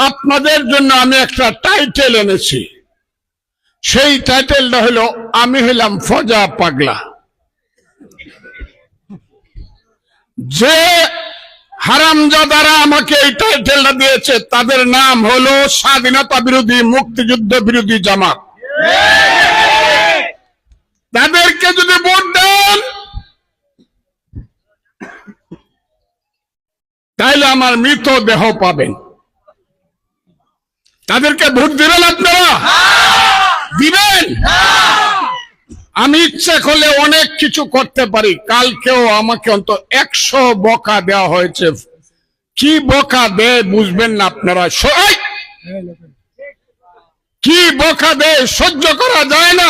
আপনাদের জন্য আমি একটা টাইটেল এনেছি। সেই টাইটেলটা হলো আমি হইলাম ফজা পাগলা। যে হারামজাদারা আমাকে এই টাইটেলটা দিয়েছে তাদের নাম হলো স্বাধীনতা বিরোধী মুক্তিযুদ্ধ বিরোধী জামাত। তাদেরকে যদি ভোট দেন তাইলে আমার মৃতদেহ পাবেন। তাদেরকে ভোট দিবেন আপনারা? দিবেন? আমি ইচ্ছা করলে অনেক কিছু করতে পারি। কালকেও আমাকে অন্তত 100 বকা দেওয়া হয়েছে। কি বকা দেয় বুঝবেন না আপনারা। কি বকা দেয় সহ্য করা যায় না।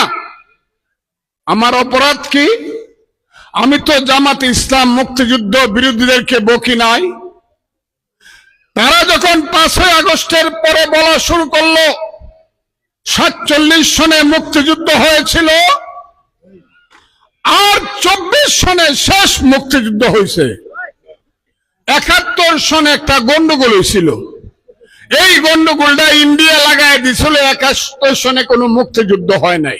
আমার অপরাধ কি? আমি তো জামাত ইসলাম মুক্তিযুদ্ধ বিরোধীদেরকে বকি নাই। তারা যখন 5ই আগস্টের পরে বলা শুরু করলো 47 সনে মুক্তিযুদ্ধ হয়েছিল আর 24 সনে শেষ মুক্তিযুদ্ধ হয়েছে, 71 সনে একটা গন্ডগোল হয়েছিল। এই গন্ডগোলটা ইন্ডিয়া লাগাই দিয়েছিল। 71 সনে কোনো মুক্তিযুদ্ধ হয় নাই।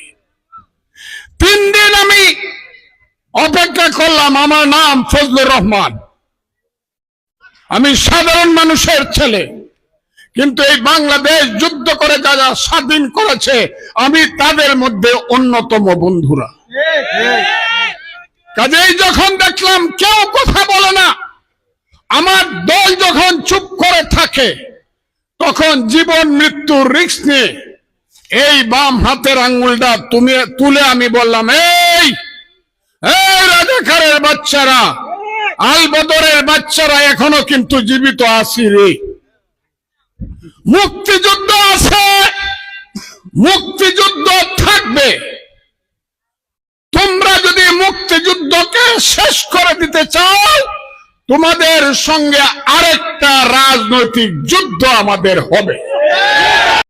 3 দিন আমি অপেক্ষা করলাম। আমার নাম ফজলুর রহমান, আমি সাধারণ মানুষের ছেলে, কিন্তু এই বাংলাদেশ যুদ্ধ করে যারা স্বাধীন করেছে আমি তাদের মধ্যে অন্যতম বন্ধুরা। কাজেই যখন দেখলাম কেউ কথা বলে না, আমার দল যখন চুপ করে থাকে, তখন জীবন মৃত্যুর রিস্ক নিয়ে এই বাম হাতের আঙ্গুলটা তুলে আমি বললাম, এই রাজাকারের বাচ্চারা, আল বদরের বাচ্চারা এখনো কিন্তু জীবিত আছি রে। মুক্তিযুদ্ধ আছে, মুক্তিযুদ্ধ থাকবে। তোমরা যদি মুক্তিযুদ্ধকে শেষ করে দিতে চাও, তোমাদের সঙ্গে আরেকটা রাজনৈতিক যুদ্ধ আমাদের হবে।